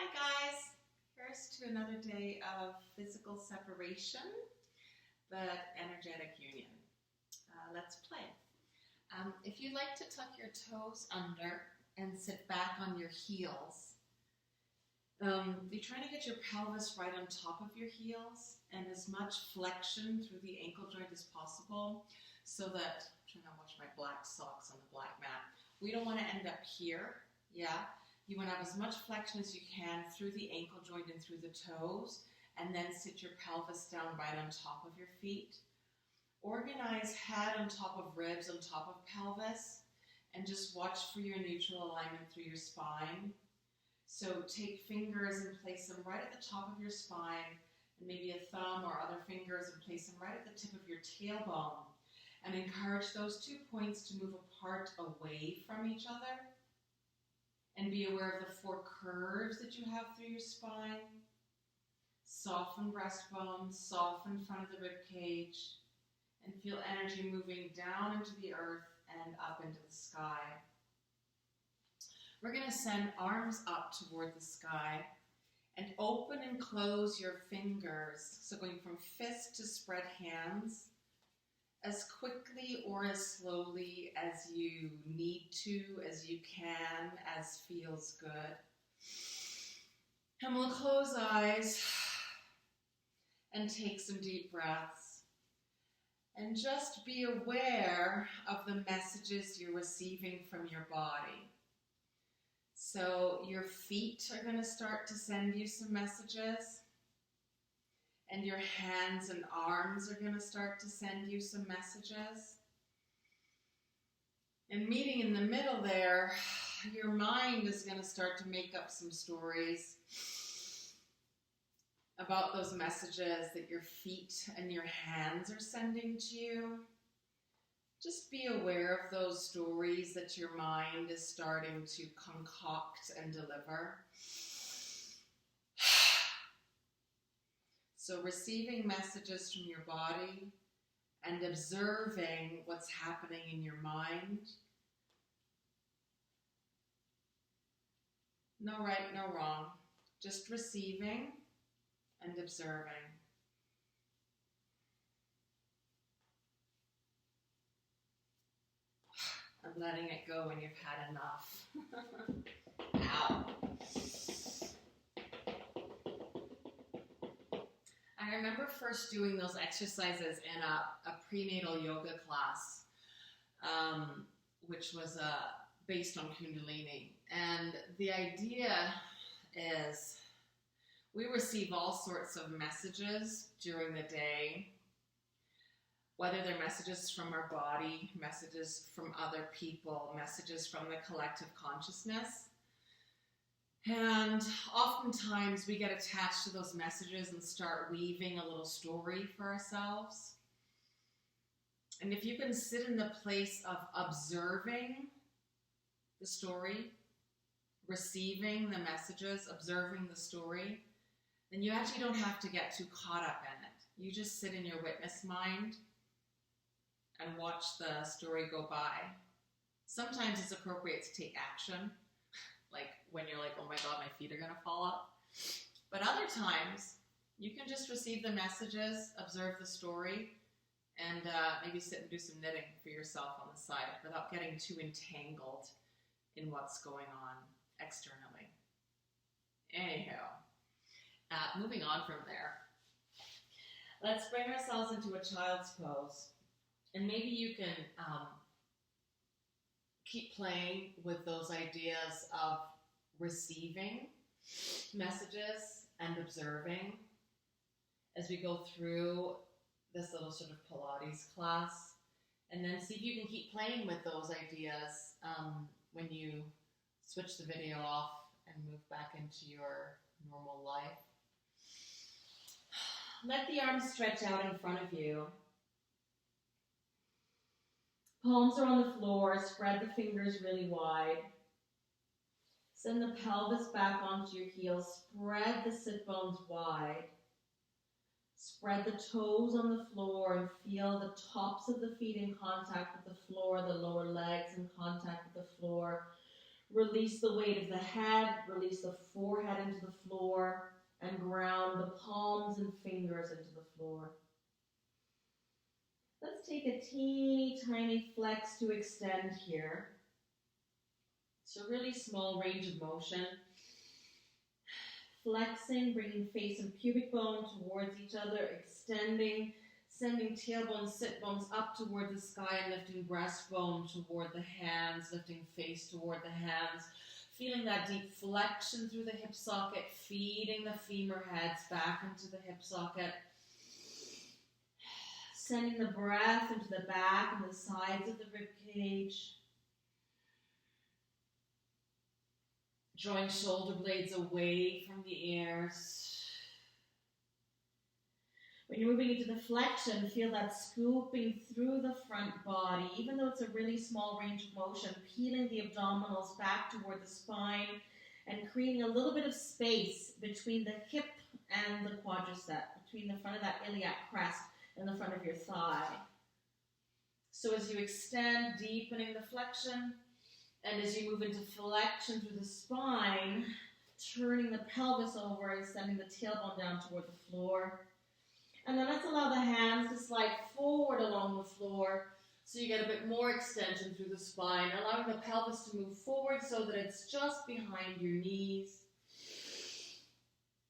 Hi guys, here's to another day of physical separation, but energetic union. Let's play. If you'd like to tuck your toes under and sit back on your heels, you're trying to get your pelvis right on top of your heels and as much flexion through the ankle joint as possible so that, I'm trying to watch my black socks on the black mat, we don't want to end up here, yeah? You want to have as much flexion as you can through the ankle joint and through the toes, and then sit your pelvis down right on top of your feet. Organize head on top of ribs, on top of pelvis, and just watch for your neutral alignment through your spine. So take fingers and place them right at the top of your spine, and maybe a thumb or other fingers and place them right at the tip of your tailbone. And encourage those 2 points to move apart away from each other. And be aware of the 4 curves that you have through your spine. Soften breastbone, soften front of the rib cage, and feel energy moving down into the earth and up into the sky. We're going to send arms up toward the sky and open and close your fingers. So going from fist to spread hands as quickly or as slowly as you need to, as you can, as feels good. And we'll close eyes and take some deep breaths. And just be aware of the messages you're receiving from your body. So your feet are going to start to send you some messages. And your hands and arms are going to start to send you some messages. And meeting in the middle there, your mind is going to start to make up some stories about those messages that your feet and your hands are sending to you. Just be aware of those stories that your mind is starting to concoct and deliver. So receiving messages from your body and observing what's happening in your mind. No right, no wrong. Just receiving and observing. And letting it go when you've had enough. Ow. I remember first doing those exercises in a prenatal yoga class, which was based on Kundalini. And the idea is we receive all sorts of messages during the day, whether they're messages from our body, messages from other people, messages from the collective consciousness. And oftentimes we get attached to those messages and start weaving a little story for ourselves. And if you can sit in the place of observing the story, receiving the messages, observing the story, then you actually don't have to get too caught up in it. You just sit in your witness mind and watch the story go by. Sometimes it's appropriate to take action. Like when you're like, oh my God, my feet are going to fall up. But other times, you can just receive the messages, observe the story, and maybe sit and do some knitting for yourself on the side without getting too entangled in what's going on externally. Anyhow, moving on from there. Let's bring ourselves into a child's pose. And maybe you can keep playing with those ideas of receiving messages and observing as we go through this little sort of Pilates class. And then see if you can keep playing with those ideas when you switch the video off and move back into your normal life. Let the arms stretch out in front of you. Palms are on the floor, spread the fingers really wide. Send the pelvis back onto your heels, spread the sit bones wide. Spread the toes on the floor and feel the tops of the feet in contact with the floor, the lower legs in contact with the floor. Release the weight of the head, release the forehead into the floor, and ground the palms and fingers into the floor. Let's take a teeny tiny flex to extend here. It's a really small range of motion. Flexing, bringing face and pubic bone towards each other, extending, sending tailbone, sit bones up toward the sky and lifting breastbone toward the hands, lifting face toward the hands. Feeling that deep flexion through the hip socket, feeding the femur heads back into the hip socket. Sending the breath into the back and the sides of the rib cage. Drawing shoulder blades away from the ears. When you're moving into the flexion, feel that scooping through the front body, even though it's a really small range of motion, peeling the abdominals back toward the spine and creating a little bit of space between the hip and the quadricep, between the front of that iliac crest and the front of your thigh. So as you extend, deepening the flexion, and as you move into flexion through the spine, turning the pelvis over and sending the tailbone down toward the floor. And then let's allow the hands to slide forward along the floor so you get a bit more extension through the spine, allowing the pelvis to move forward so that it's just behind your knees.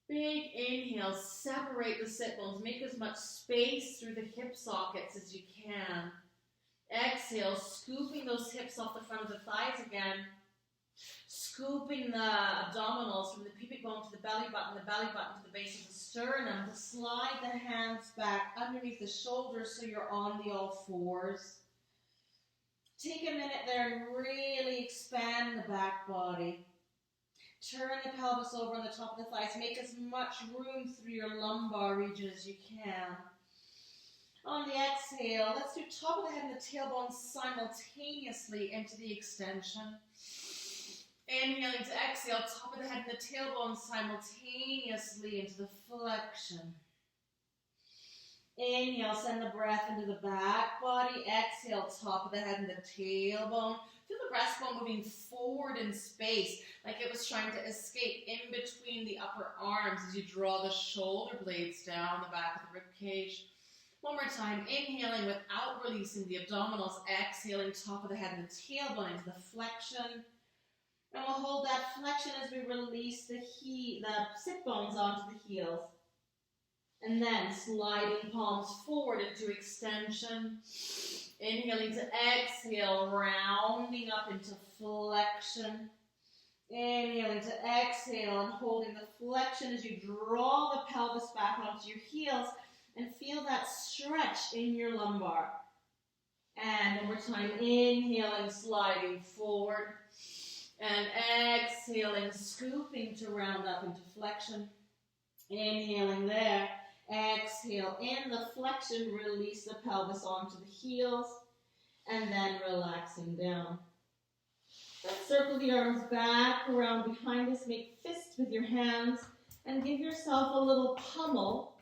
Big inhale, separate the sit bones, make as much space through the hip sockets as you can. Exhale, scooping those hips off the front of the thighs again. Scooping the abdominals from the pubic bone to the belly button to the base of the sternum, to slide the hands back underneath the shoulders so you're on the all fours. Take a minute there and really expand the back body. Turn the pelvis over on the top of the thighs. Make as much room through your lumbar region as you can. On the exhale, let's do top of the head and the tailbone simultaneously into the extension. Inhaling to exhale, top of the head and the tailbone simultaneously into the flexion. Inhale, send the breath into the back body. Exhale, top of the head and the tailbone. Feel the breastbone moving forward in space, like it was trying to escape in between the upper arms as you draw the shoulder blades down the back of the rib cage. One more time, inhaling without releasing the abdominals, exhaling top of the head and the tailbone into the flexion. And we'll hold that flexion as we release the sit bones onto the heels. And then sliding palms forward into extension. Inhaling to exhale, rounding up into flexion. Inhaling to exhale and holding the flexion as you draw the pelvis back onto your heels and feel that stretch in your lumbar. And one more time, inhaling, sliding forward. And exhaling, scooping to round up into flexion. Inhaling there. Exhale, in the flexion, release the pelvis onto the heels. And then relaxing down. Let's circle the arms back around behind us. Make fists with your hands. And give yourself a little pummel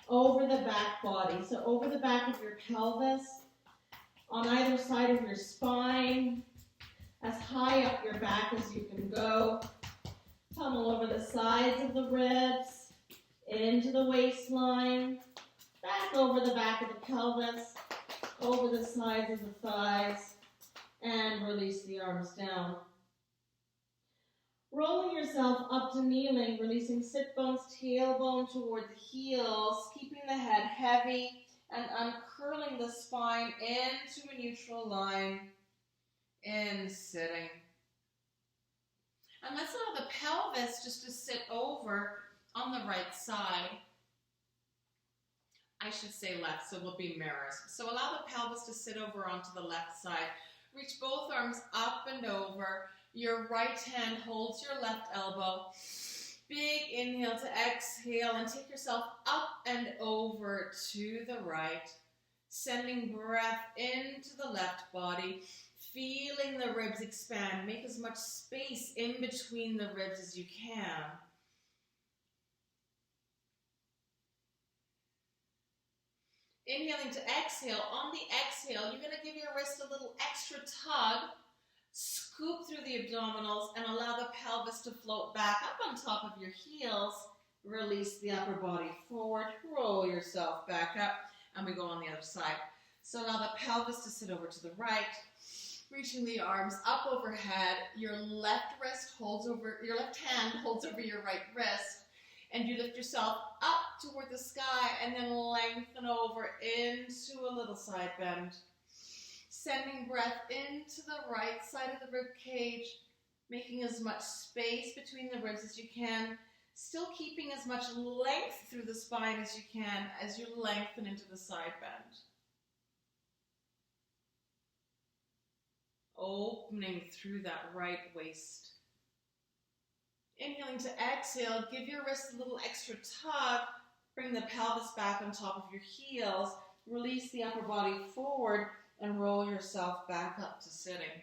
over the back body. So over the back of your pelvis. On either side of your spine. As high up your back as you can go. Pummel over the sides of the ribs, into the waistline, back over the back of the pelvis, over the sides of the thighs, and release the arms down. Rolling yourself up to kneeling, releasing sit bones, tailbone toward the heels, keeping the head heavy, and uncurling the spine into a neutral line. In sitting. And let's allow the pelvis just to sit over on the right side. I should say left, so we'll be mirrors. So allow the pelvis to sit over onto the left side. Reach both arms up and over. Your right hand holds your left elbow. Big inhale to exhale and take yourself up and over to the right. Sending breath into the left body. Feeling the ribs expand. Make as much space in between the ribs as you can. Inhaling to exhale. On the exhale, you're going to give your wrist a little extra tug Scoop through the abdominals and allow the pelvis to float back up on top of your heels. Release the upper body forward, roll yourself back up, and we go on the other side. So allow the pelvis to sit over to the right, reaching the arms up overhead. Your left hand holds over your right wrist, and you lift yourself up toward the sky and then lengthen over into a little side bend. Sending breath into the right side of the rib cage, making as much space between the ribs as you can, still keeping as much length through the spine as you can as you lengthen into the side bend. Opening through that right waist. Inhaling to exhale, give your wrists a little extra tug. Bring the pelvis back on top of your heels. Release the upper body forward and roll yourself back up to sitting.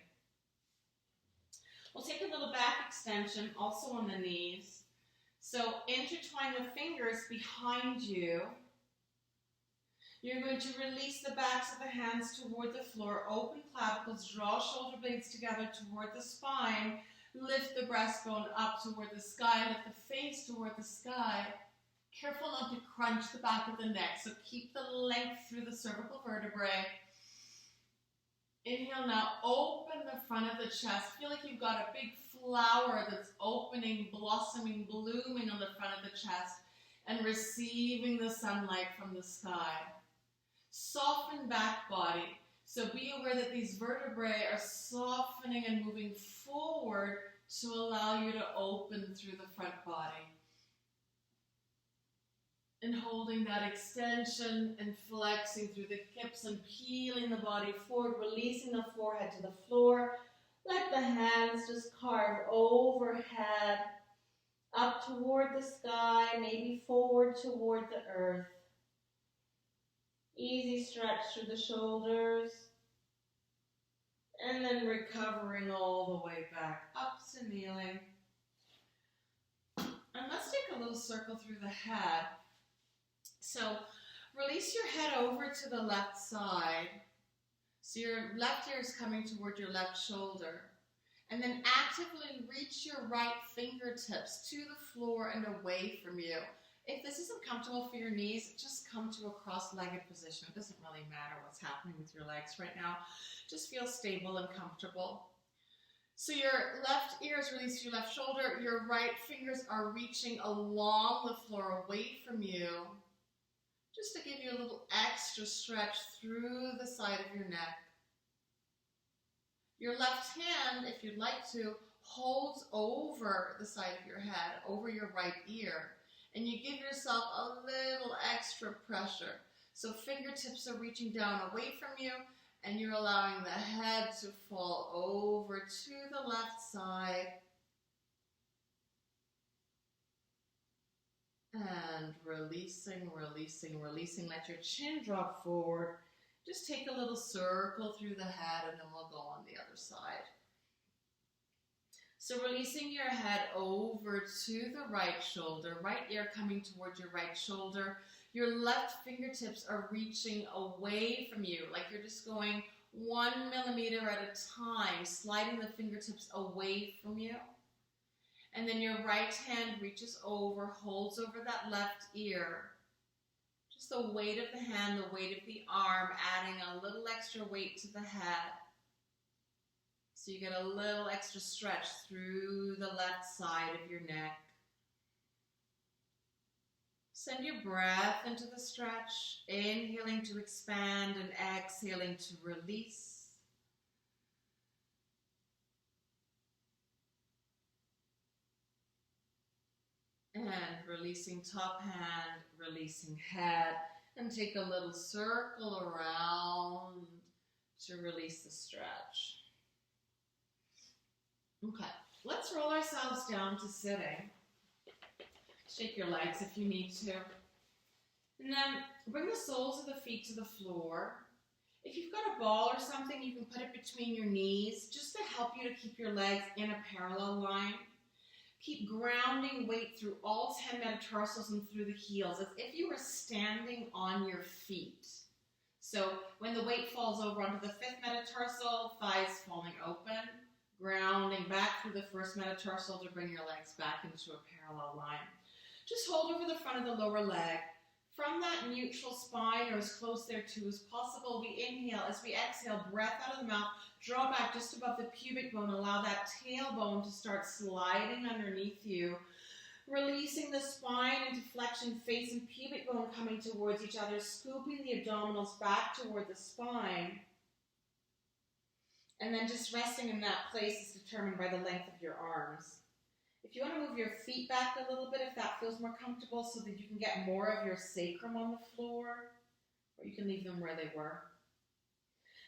We'll take a little back extension, also on the knees. So intertwine the fingers behind you. You're going to release the backs of the hands toward the floor, open clavicles, draw shoulder blades together toward the spine, lift the breastbone up toward the sky, lift the face toward the sky. Careful not to crunch the back of the neck, so keep the length through the cervical vertebrae. Inhale now, open the front of the chest. Feel like you've got a big flower that's opening, blossoming, blooming on the front of the chest and receiving the sunlight from the sky. Soften back body. So be aware that these vertebrae are softening and moving forward to allow you to open through the front body. And holding that extension and flexing through the hips and peeling the body forward, releasing the forehead to the floor. Let the hands just carve overhead, up toward the sky, maybe forward toward the earth. Easy stretch through the shoulders. And then recovering all the way back up to kneeling. And let's take a little circle through the head. So release your head over to the left side. So your left ear is coming toward your left shoulder. And then actively reach your right fingertips to the floor and away from you. If this isn't comfortable for your knees, just come to a cross-legged position. It doesn't really matter what's happening with your legs right now. Just feel stable and comfortable. So your left ear is released to your left shoulder. Your right fingers are reaching along the floor away from you, just to give you a little extra stretch through the side of your neck. Your left hand, if you'd like to, holds over the side of your head, over your right ear, and you give yourself a little extra pressure. So fingertips are reaching down away from you, and you're allowing the head to fall over to the left side. And releasing, releasing, releasing. Let your chin drop forward. Just take a little circle through the head and then we'll go on the other side. So releasing your head over to the right shoulder, right ear coming towards your right shoulder. Your left fingertips are reaching away from you, like you're just going 1 millimeter at a time, sliding the fingertips away from you. And then your right hand reaches over, holds over that left ear. Just the weight of the hand, the weight of the arm, adding a little extra weight to the head. So you get a little extra stretch through the left side of your neck. Send your breath into the stretch, inhaling to expand and exhaling to release. And releasing top hand, releasing head, and take a little circle around to release the stretch. Okay, let's roll ourselves down to sitting. Shake your legs if you need to. And then bring the soles of the feet to the floor. If you've got a ball or something, you can put it between your knees just to help you to keep your legs in a parallel line. Keep grounding weight through all 10 metatarsals and through the heels as if you were standing on your feet. So when the weight falls over onto the 5th metatarsal, thighs falling open. Grounding back through the first metatarsal to bring your legs back into a parallel line. Just hold over the front of the lower leg. From that neutral spine, or as close there to as possible, we inhale. As we exhale, breath out of the mouth, draw back just above the pubic bone. Allow that tailbone to start sliding underneath you. Releasing the spine into flexion, face and pubic bone coming towards each other, scooping the abdominals back toward the spine. And then just resting in that place is determined by the length of your arms. If you want to move your feet back a little bit, if that feels more comfortable, so that you can get more of your sacrum on the floor, or you can leave them where they were.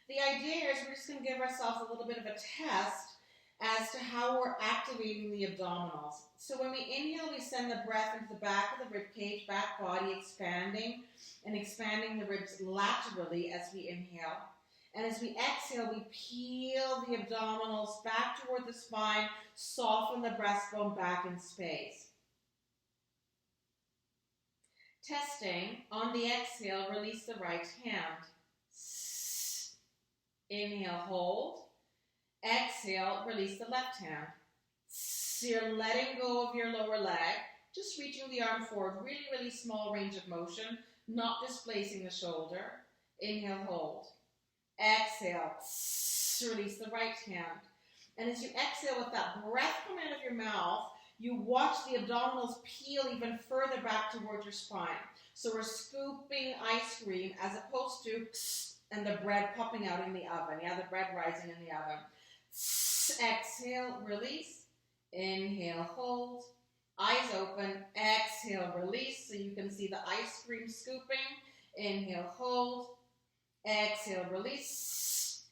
The idea is we're just going to give ourselves a little bit of a test as to how we're activating the abdominals. So when we inhale, we send the breath into the back of the rib cage, back body expanding, and expanding the ribs laterally as we inhale. And as we exhale, we peel the abdominals back toward the spine, soften the breastbone back in space. Testing, on the exhale, release the right hand. Inhale, hold. Exhale, release the left hand. You're letting go of your lower leg, just reaching the arm forward, really, really small range of motion, not displacing the shoulder. Inhale, hold. Exhale, release the right hand. And as you exhale with that breath coming out of your mouth, you watch the abdominals peel even further back towards your spine. So we're scooping ice cream as opposed to and the bread popping out in the oven. Yeah, the bread rising in the oven. Exhale, release. Inhale, hold. Eyes open. Exhale, release. So you can see the ice cream scooping. Inhale, hold. Exhale, release.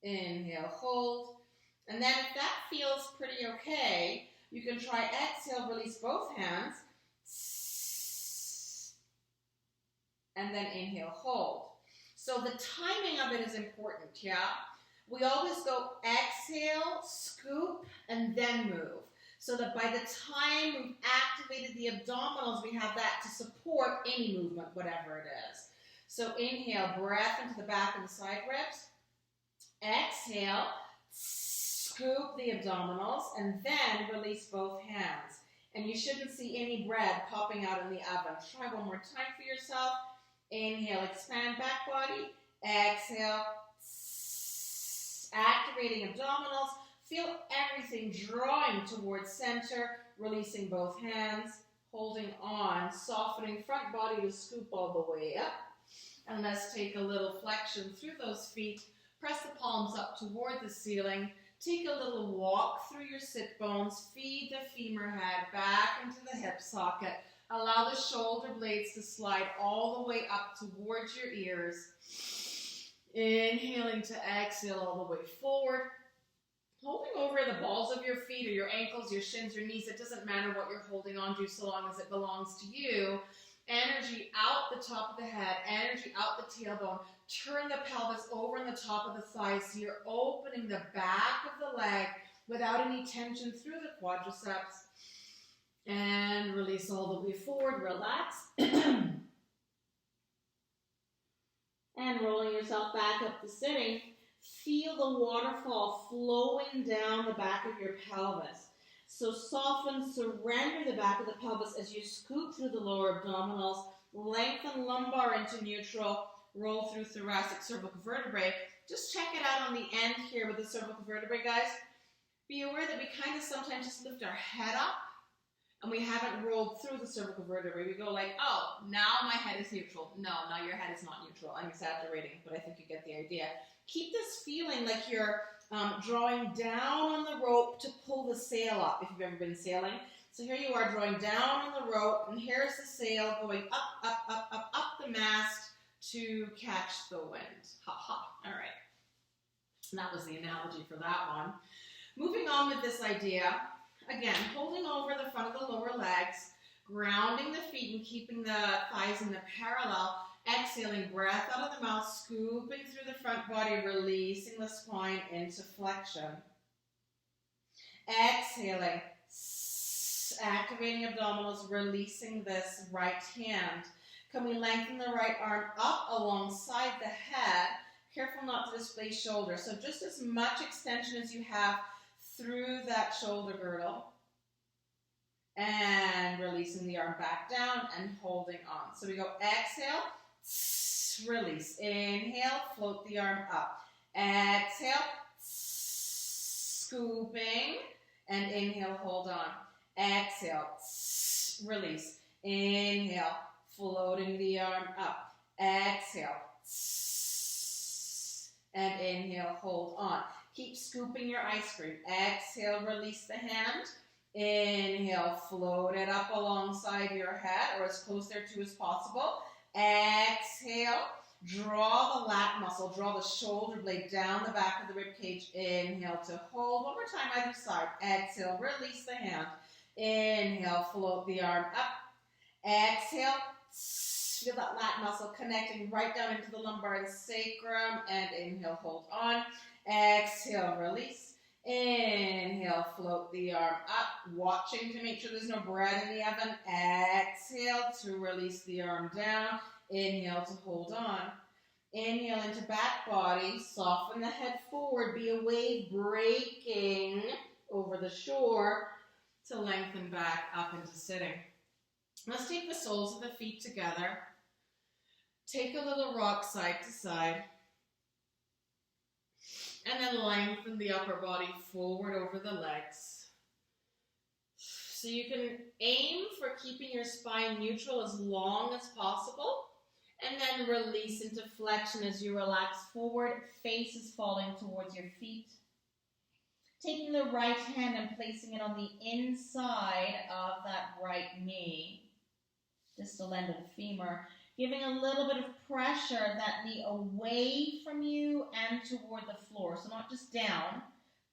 Inhale, hold. And then if that feels pretty okay, you can try exhale, release both hands. And then inhale, hold. So the timing of it is important, yeah? We always go exhale, scoop, and then move. So that by the time we've activated the abdominals, we have that to support any movement, whatever it is. So inhale, breath into the back and the side ribs. Exhale, scoop the abdominals, and then release both hands. And you shouldn't see any bread popping out in the oven. Try one more time for yourself. Inhale, expand back body. Exhale, activating abdominals. Feel everything drawing towards center, releasing both hands, holding on, softening front body to scoop all the way up. And let's take a little flexion through those feet. Press the palms up toward the ceiling. Take a little walk through your sit bones. Feed the femur head back into the hip socket. Allow the shoulder blades to slide all the way up towards your ears. Inhaling to exhale all the way forward. Holding over the balls of your feet or your ankles, your shins, your knees. It doesn't matter what you're holding on to so long as it belongs to you. Energy out the top of the head. Energy out the tailbone. Turn the pelvis over in the top of the thighs. So you're opening the back of the leg without any tension through the quadriceps. And release all the way forward. Relax. And rolling yourself back up to sitting. Feel the waterfall flowing down the back of your pelvis. So soften, surrender the back of the pelvis as you scoop through the lower abdominals. Lengthen lumbar into neutral. Roll through thoracic cervical vertebrae. Just check it out on the end here with the cervical vertebrae, guys. Be aware that we kind of sometimes just lift our head up and we haven't rolled through the cervical vertebrae. We go like, oh, now my head is neutral. No, now your head is not neutral. I'm exaggerating, but I think you get the idea. Keep this feeling like you're drawing down on the rope to pull the sail up, if you've ever been sailing. So here you are drawing down on the rope, and here's the sail going up, up, up, up, up the mast to catch the wind. Ha ha. All right. And that was the analogy for that one. Moving on with this idea, again, holding over the front of the lower legs, grounding the feet and keeping the thighs in the parallel. Exhaling, breath out of the mouth, scooping through the front body, releasing the spine into flexion. Exhaling, activating abdominals, releasing this right hand. Can we lengthen the right arm up alongside the head? Careful not to displace shoulder. So just as much extension as you have through that shoulder girdle. And releasing the arm back down and holding on. So we go exhale, release. Inhale, float the arm up. Exhale, scooping. And inhale, hold on. Exhale, release. Inhale, floating the arm up. Exhale, and inhale, hold on. Keep scooping your ice cream. Exhale, release the hand. Inhale, float it up alongside your head or as close there to as possible. Exhale, draw the lat muscle, draw the shoulder blade down the back of the rib cage. Inhale to hold. One more time either side. Exhale, release the hand. Inhale, float the arm up. Exhale, feel that lat muscle connecting right down into the lumbar and sacrum. And inhale, hold on. Exhale, release. Inhale, float the arm up, watching to make sure there's no bread in the oven. Exhale to release the arm down. Inhale to hold on. Inhale into back body, soften the head forward, be a wave breaking over the shore to lengthen back up into sitting. Let's take the soles of the feet together. Take a little rock side to side. And then lengthen the upper body forward over the legs. So you can aim for keeping your spine neutral as long as possible. And then release into flexion as you relax forward. Face is falling towards your feet. Taking the right hand and placing it on the inside of that right knee. Distal end of the femur. Giving a little bit of pressure, that knee away from you and toward the floor. So not just down,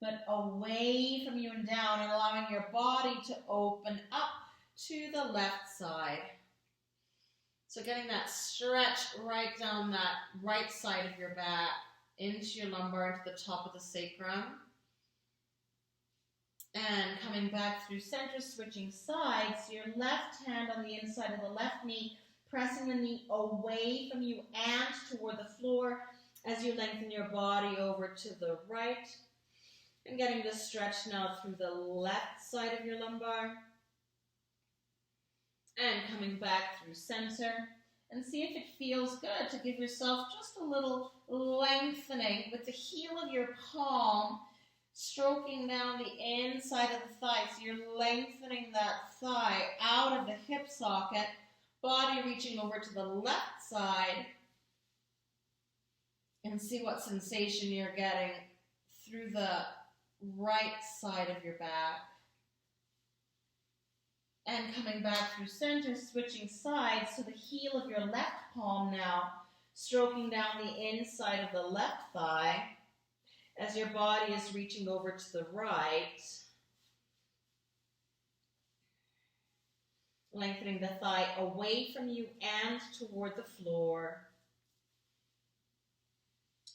but away from you and down, and allowing your body to open up to the left side. So getting that stretch right down that right side of your back, into your lumbar, into the top of the sacrum. And coming back through center, switching sides. So your left hand on the inside of the left knee, pressing the knee away from you and toward the floor as you lengthen your body over to the right. And getting the stretch now through the left side of your lumbar. And coming back through center. And see if it feels good to give yourself just a little lengthening with the heel of your palm stroking down the inside of the thigh. So you're lengthening that thigh out of the hip socket. Body reaching over to the left side, and see what sensation you're getting through the right side of your back. And coming back through center, switching sides, so the heel of your left palm now stroking down the inside of the left thigh as your body is reaching over to the right. Lengthening the thigh away from you and toward the floor.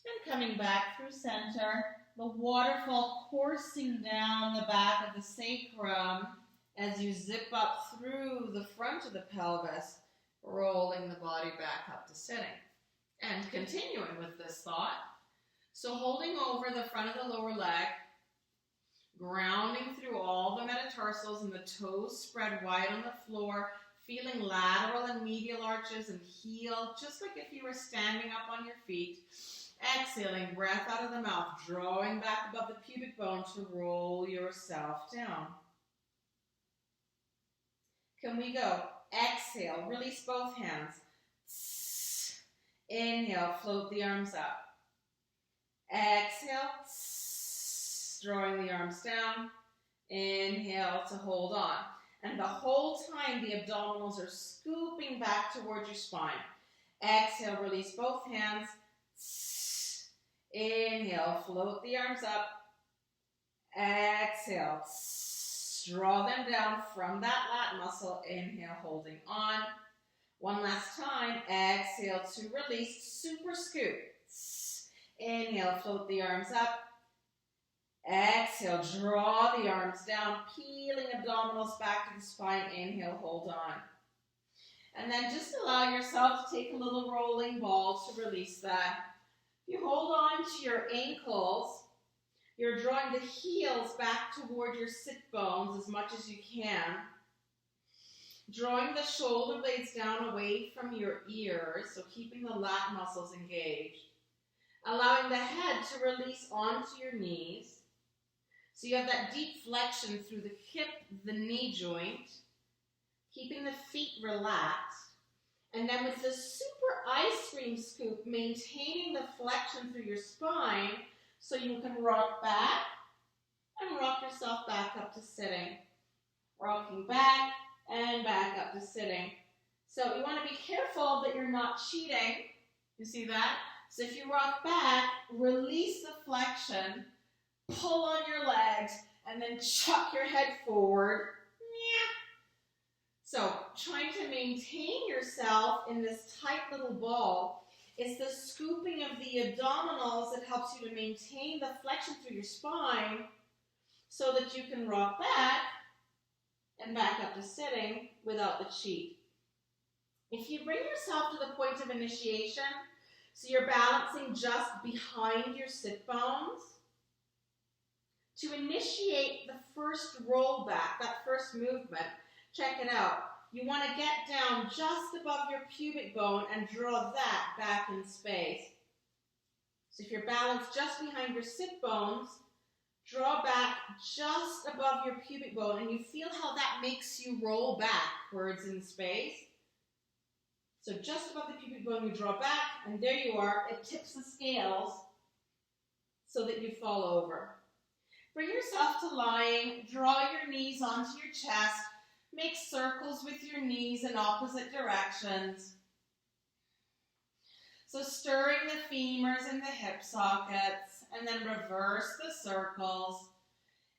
And coming back through center, the waterfall coursing down the back of the sacrum as you zip up through the front of the pelvis, rolling the body back up to sitting. And continuing with this thought, so holding over the front of the lower leg, grounding through all the metatarsals and the toes spread wide on the floor, feeling lateral and medial arches and heel, just like if you were standing up on your feet. Exhaling, breath out of the mouth, drawing back above the pubic bone to roll yourself down. Can we go? Exhale, release both hands. Inhale, float the arms up. Exhale, drawing the arms down. Inhale to hold on. And the whole time the abdominals are scooping back towards your spine. Exhale, release both hands. Inhale, float the arms up. Exhale, draw them down from that lat muscle. Inhale, holding on. One last time. Exhale to release, super scoop. Inhale, float the arms up. Exhale, draw the arms down, peeling abdominals back to the spine. Inhale, hold on. And then just allow yourself to take a little rolling ball to release that. You hold on to your ankles, You're drawing the heels back toward your sit bones as much as you can. Drawing the shoulder blades down away from your ears, so keeping the lat muscles engaged. Allowing the head to release onto your knees. So you have that deep flexion through the hip, the knee joint. Keeping the feet relaxed. And then with the super ice cream scoop, maintaining the flexion through your spine so you can rock back and rock yourself back up to sitting. Rocking back and back up to sitting. So you want to be careful that you're not cheating. You see that? So if you rock back, release the flexion, pull on your legs, and then chuck your head forward. So trying to maintain yourself in this tight little ball is the scooping of the abdominals that helps you to maintain the flexion through your spine so that you can rock back and back up to sitting without the cheat. If you bring yourself to the point of initiation, so you're balancing just behind your sit bones, to initiate the first roll back, that first movement, check it out. You want to get down just above your pubic bone and draw that back in space. So if you're balanced just behind your sit bones, draw back just above your pubic bone, and you feel how that makes you roll backwards in space. So just above the pubic bone, you draw back, and there you are. It tips the scales so that you fall over. Bring yourself to lying. Draw your knees onto your chest. Make circles with your knees in opposite directions. So stirring the femurs and the hip sockets, and then reverse the circles.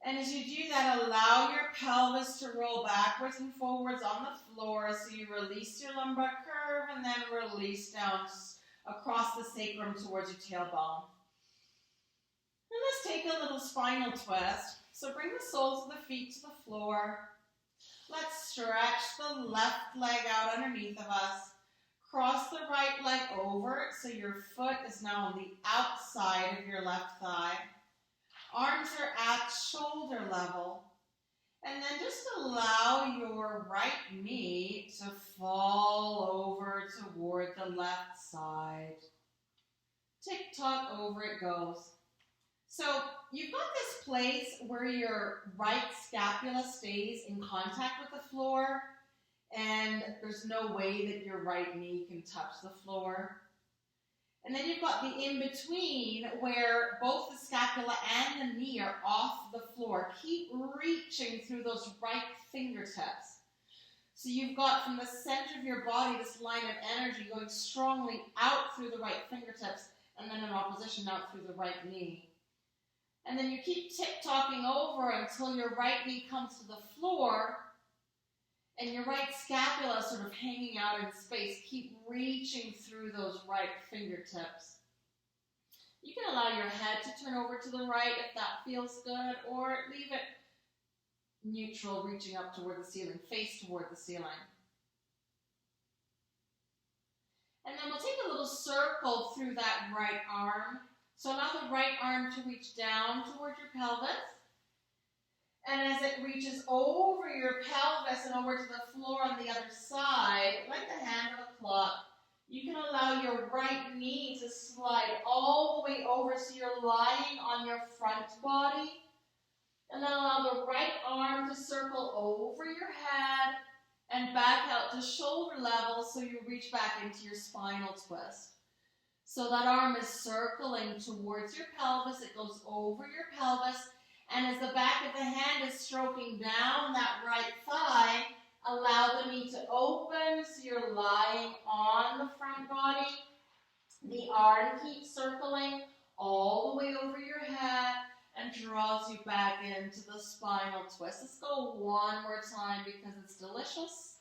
And as you do that, allow your pelvis to roll backwards and forwards on the floor, so you release your lumbar curve and then release down across the sacrum towards your tailbone. And let's take a little spinal twist. So bring the soles of the feet to the floor. Let's stretch the left leg out underneath of us. Cross the right leg over so your foot is now on the outside of your left thigh. Arms are at shoulder level. And then just allow your right knee to fall over toward the left side. Tick-tock, over it goes. So you've got this place where your right scapula stays in contact with the floor, and there's no way that your right knee can touch the floor. And then you've got the in-between where both the scapula and the knee are off the floor. Keep reaching through those right fingertips. So you've got from the center of your body this line of energy going strongly out through the right fingertips and then in opposition out through the right knee. And then you keep tick-tocking over until your right knee comes to the floor and your right scapula is sort of hanging out in space. Keep reaching through those right fingertips. You can allow your head to turn over to the right if that feels good, or leave it neutral, reaching up toward the ceiling, face toward the ceiling. And then we'll take a little circle through that right arm. So allow the right arm to reach down toward your pelvis. And as it reaches over your pelvis and over to the floor on the other side, like the hand of a clock, you can allow your right knee to slide all the way over so you're lying on your front body. And then allow the right arm to circle over your head and back out to shoulder level so you reach back into your spinal twist. So that arm is circling towards your pelvis. It goes over your pelvis. And as the back of the hand is stroking down that right thigh, allow the knee to open so you're lying on the front body. The arm keeps circling all the way over your head and draws you back into the spinal twist. Let's go one more time because it's delicious.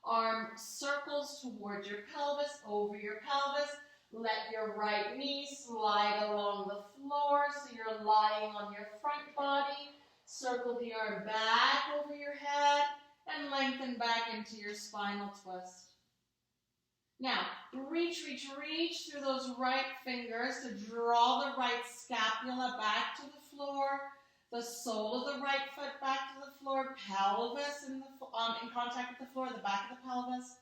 Arm circles towards your pelvis, over your pelvis. Let your right knee slide along the floor so you're lying on your front body. Circle the arm back over your head and lengthen back into your spinal twist. Now, reach through those right fingers to draw the right scapula back to the floor, the sole of the right foot back to the floor, pelvis in contact with the floor, the back of the pelvis.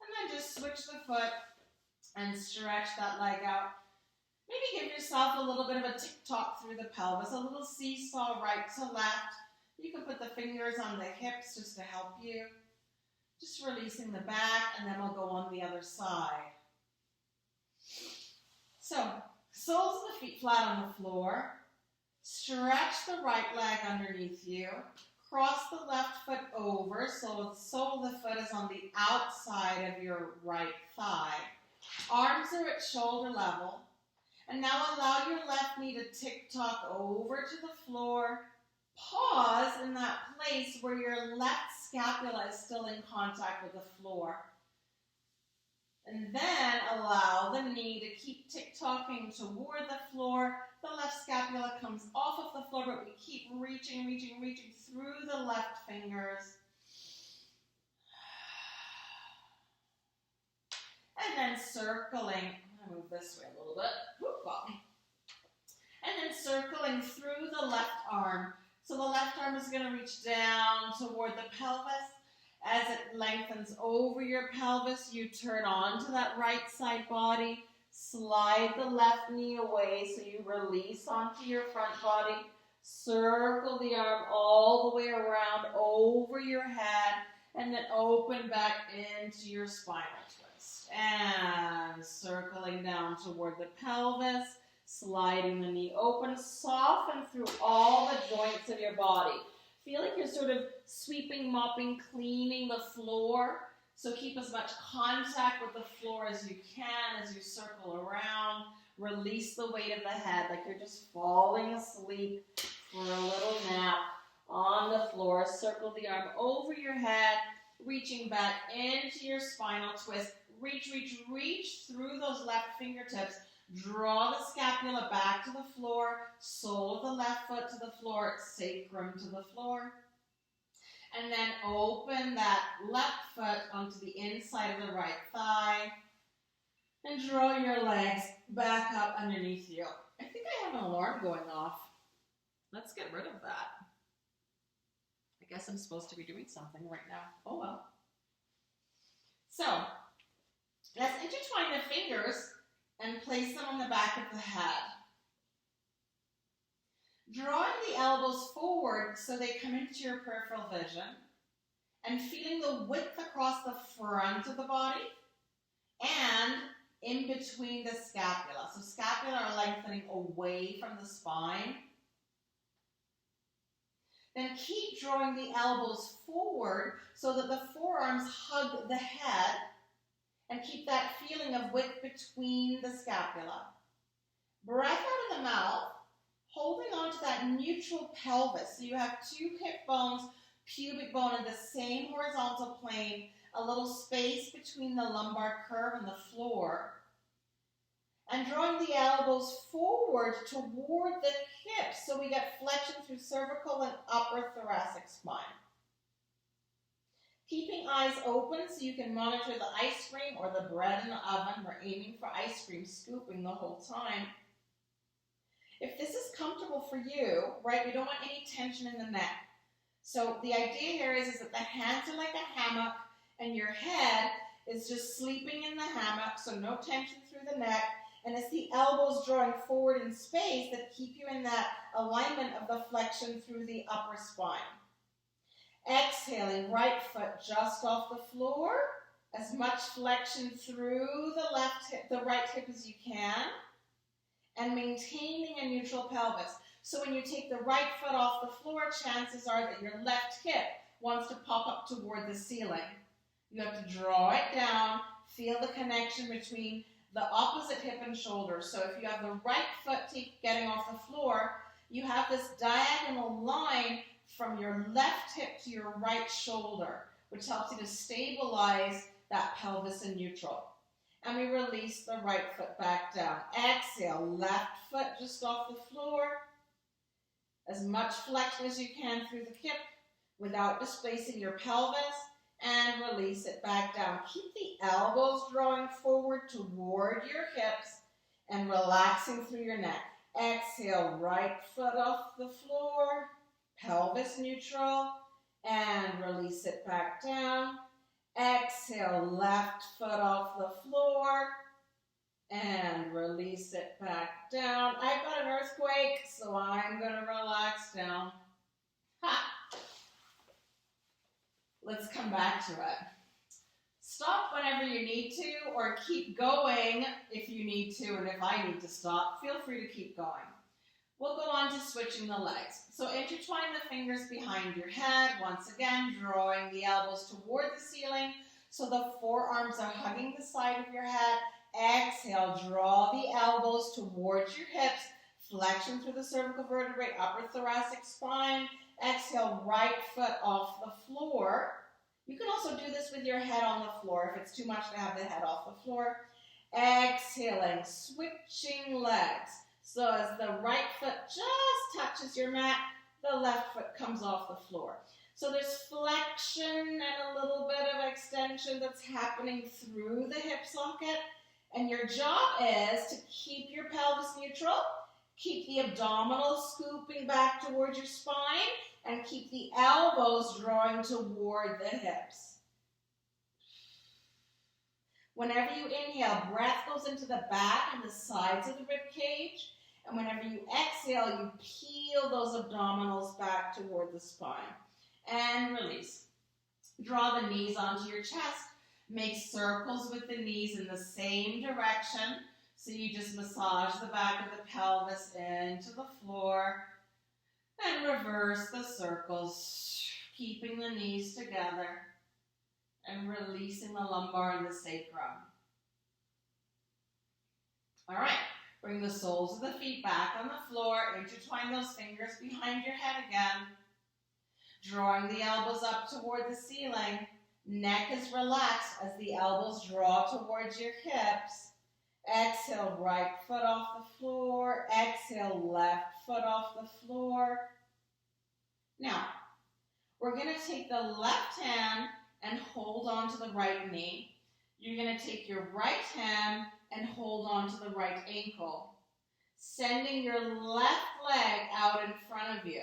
And then just switch the foot and stretch that leg out. Maybe give yourself a little bit of a tick-tock through the pelvis, a little seesaw right to left. You can put the fingers on the hips just to help you. Just releasing the back, and then we'll go on the other side. So, soles of the feet flat on the floor. Stretch the right leg underneath you. Cross the left foot over, so the sole of the foot is on the outside of your right thigh. Arms are at shoulder level. And now allow your left knee to tick-tock over to the floor. Pause in that place where your left scapula is still in contact with the floor. And then allow the knee to keep tick-tocking toward the floor. The left scapula comes off of the floor, but we keep reaching through the left fingers. And then circling. I'm going to move this way a little bit. And then circling through the left arm. So the left arm is going to reach down toward the pelvis. As it lengthens over your pelvis, you turn onto that right side body. Slide the left knee away so you release onto your front body. Circle the arm all the way around over your head. And then open back into your spinal twist. And circling down toward the pelvis. Sliding the knee open, soften through all the joints of your body. Feel like you're sort of sweeping, mopping, cleaning the floor. So keep as much contact with the floor as you can as you circle around. Release the weight of the head like you're just falling asleep for a little nap on the floor. Circle the arm over your head, reaching back into your spinal twist. Reach through those left fingertips. Draw the scapula back to the floor, sole of the left foot to the floor, sacrum to the floor. And then open that left foot onto the inside of the right thigh. And draw your legs back up underneath you. I think I have an alarm going off. Let's get rid of that. I guess I'm supposed to be doing something right now. Oh well. So, let's intertwine the fingers and place them on the back of the head. Drawing the elbows forward so they come into your peripheral vision and feeling the width across the front of the body and in between the scapula. So scapula are lengthening away from the spine. Then keep drawing the elbows forward so that the forearms hug the head. And keep that feeling of width between the scapula. Breath out of the mouth, holding on to that neutral pelvis. So you have two hip bones, pubic bone in the same horizontal plane, a little space between the lumbar curve and the floor. And drawing the elbows forward toward the hips so we get flexion through cervical and upper thoracic spine. Keeping eyes open so you can monitor the ice cream or the bread in the oven. We're aiming for ice cream, scooping the whole time. If this is comfortable for you, right, we don't want any tension in the neck. So the idea here is that the hands are like a hammock and your head is just sleeping in the hammock, so no tension through the neck. And it's the elbows drawing forward in space that keep you in that alignment of the flexion through the upper spine. Exhaling, right foot just off the floor. As much flexion through the right hip as you can. And maintaining a neutral pelvis. So when you take the right foot off the floor, chances are that your left hip wants to pop up toward the ceiling. You have to draw it down, feel the connection between the opposite hip and shoulder. So if you have the right foot getting off the floor, you have this diagonal line from your left hip to your right shoulder, which helps you to stabilize that pelvis in neutral. And we release the right foot back down. Exhale, left foot just off the floor. As much flexion as you can through the hip without displacing your pelvis. and release it back down. Keep the elbows drawing forward toward your hips and relaxing through your neck. Exhale, right foot off the floor, pelvis neutral, and release it back down. Exhale, left foot off the floor, and release it back down. I've got an earthquake, so I'm going to relax down. Ha! Let's come back to it. Stop whenever you need to, or keep going if you need to, and if I need to stop, feel free to keep going. We'll go on to switching the legs. So intertwine the fingers behind your head, once again, drawing the elbows toward the ceiling so the forearms are hugging the side of your head. Exhale, draw the elbows towards your hips, flexion through the cervical vertebrae, upper thoracic spine. Exhale, right foot off the floor. You can also do this with your head on the floor if it's too much to have the head off the floor. Exhaling, switching legs. So as the right foot just touches your mat, the left foot comes off the floor. So there's flexion and a little bit of extension that's happening through the hip socket. And your job is to keep your pelvis neutral, keep the abdominals scooping back towards your spine, and keep the elbows drawing toward the hips. Whenever you inhale, breath goes into the back and the sides of the rib cage. And whenever you exhale, you peel those abdominals back toward the spine. And release. Draw the knees onto your chest. Make circles with the knees in the same direction. So you just massage the back of the pelvis into the floor. And reverse the circles, keeping the knees together and releasing the lumbar and the sacrum. All right, bring the soles of the feet back on the floor. Intertwine those fingers behind your head again. Drawing the elbows up toward the ceiling. Neck is relaxed as the elbows draw towards your hips. Exhale, right foot off the floor. Exhale, left foot off the floor. Now, we're going to take the left hand and hold on to the right knee. You're going to take your right hand and hold on to the right ankle, sending your left leg out in front of you.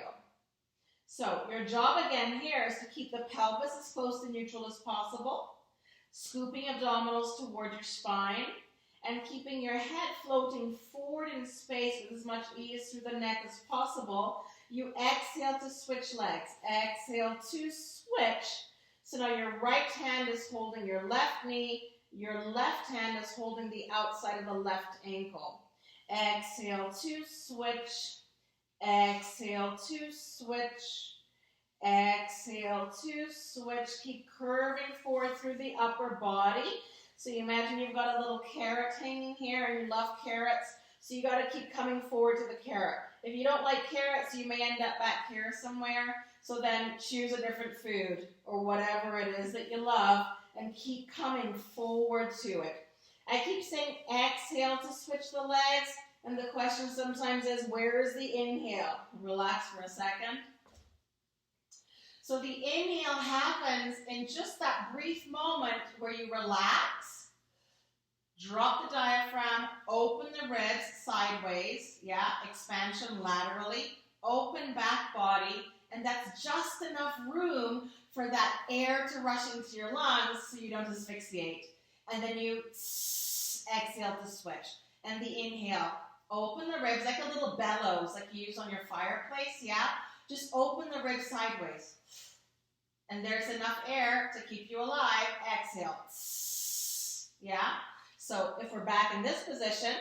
So your job again here is to keep the pelvis as close to neutral as possible, scooping abdominals toward your spine, and keeping your head floating forward in space with as much ease through the neck as possible. You exhale to switch legs. Exhale to switch. So now your right hand is holding your left knee. Your left hand is holding the outside of the left ankle. Exhale to switch. Exhale to switch. Exhale to switch. Keep curving forward through the upper body. So you imagine you've got a little carrot hanging here, and you love carrots, so you got to keep coming forward to the carrot. If you don't like carrots, you may end up back here somewhere, so then choose a different food or whatever it is that you love and keep coming forward to it. I keep saying exhale to switch the legs, and the question sometimes is, where's the inhale? Relax for a second. So the inhale happens in just that brief moment where you relax, drop the diaphragm, open the ribs sideways, expansion laterally, open back body, and that's just enough room for that air to rush into your lungs so you don't asphyxiate. And then you exhale to switch. And the inhale, open the ribs like a little bellows like you use on your fireplace, Just open the ribs sideways. And there's enough air to keep you alive. Exhale. So if we're back in this position,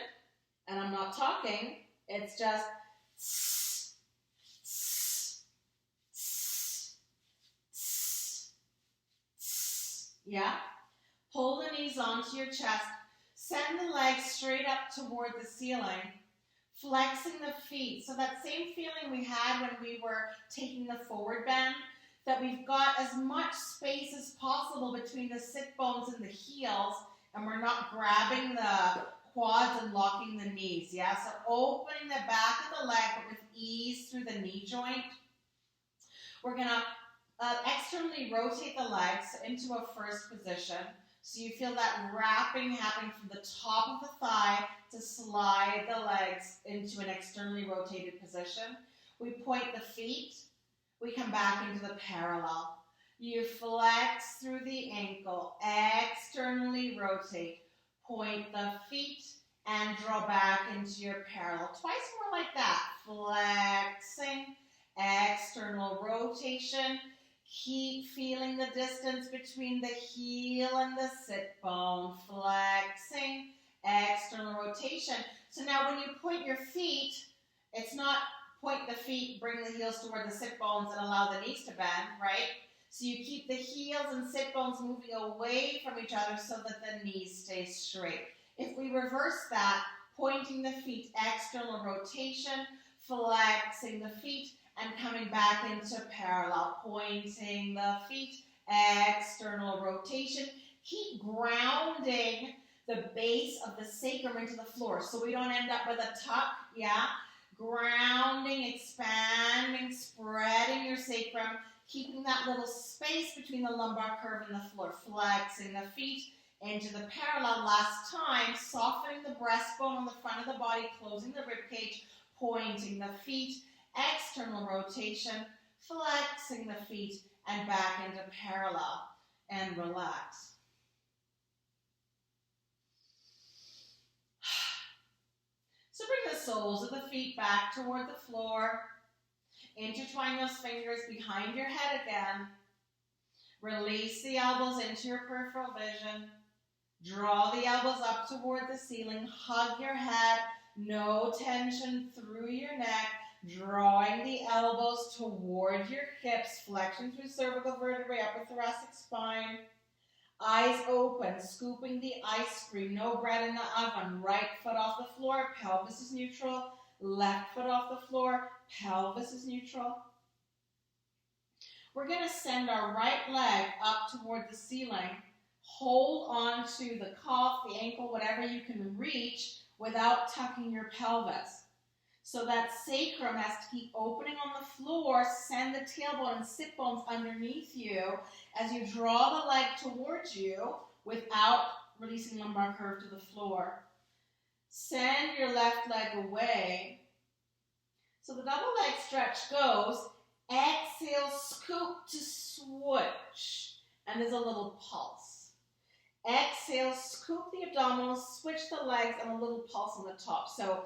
and I'm not talking, it's just Pull the knees onto your chest. Send the legs straight up toward the ceiling. Flexing the feet. So that same feeling we had when we were taking the forward bend, that we've got as much space as possible between the sit bones and the heels, and we're not grabbing the quads and locking the knees, So opening the back of the leg, but with ease through the knee joint. We're going to Externally rotate the legs into a first position. So you feel that wrapping happening from the top of the thigh to slide the legs into an externally rotated position. We point the feet. We come back into the parallel. You flex through the ankle, externally rotate, point the feet, and draw back into your parallel. Twice more like that. Flexing, external rotation. Keep feeling the distance between the heel and the sit bone. Flexing, external rotation. So now when you point your feet, it's not point the feet, bring the heels toward the sit bones and allow the knees to bend, right? So you keep the heels and sit bones moving away from each other so that the knees stay straight. If we reverse that, pointing the feet, external rotation, flexing the feet, and coming back into parallel. Pointing the feet, external rotation. Keep grounding the base of the sacrum into the floor so we don't end up with a tuck, yeah? Grounding, expanding, spreading your sacrum, keeping that little space between the lumbar curve and the floor. Flexing the feet into the parallel. Last time, softening the breastbone on the front of the body, closing the rib cage, pointing the feet, external rotation, flexing the feet, and back into parallel. And relax. So bring the soles of the feet back toward the floor. Intertwine those fingers behind your head again. Release the elbows into your peripheral vision. Draw the elbows up toward the ceiling. Hug your head. No tension through your neck. Drawing the elbows toward your hips. Flexion through cervical vertebrae, upper thoracic spine. Eyes open, scooping the ice cream. No bread in the oven. Right foot off the floor. Pelvis is neutral. Left foot off the floor. Pelvis is neutral. We're going to send our right leg up toward the ceiling. Hold on to the calf, the ankle, whatever you can reach without tucking your pelvis. So that sacrum has to keep opening on the floor. Send the tailbone and sit bones underneath you as you draw the leg towards you without releasing lumbar curve to the floor. Send your left leg away. So the double leg stretch goes. Exhale, scoop to switch. And there's a little pulse. Exhale, scoop the abdominals, switch the legs, and a little pulse on the top. So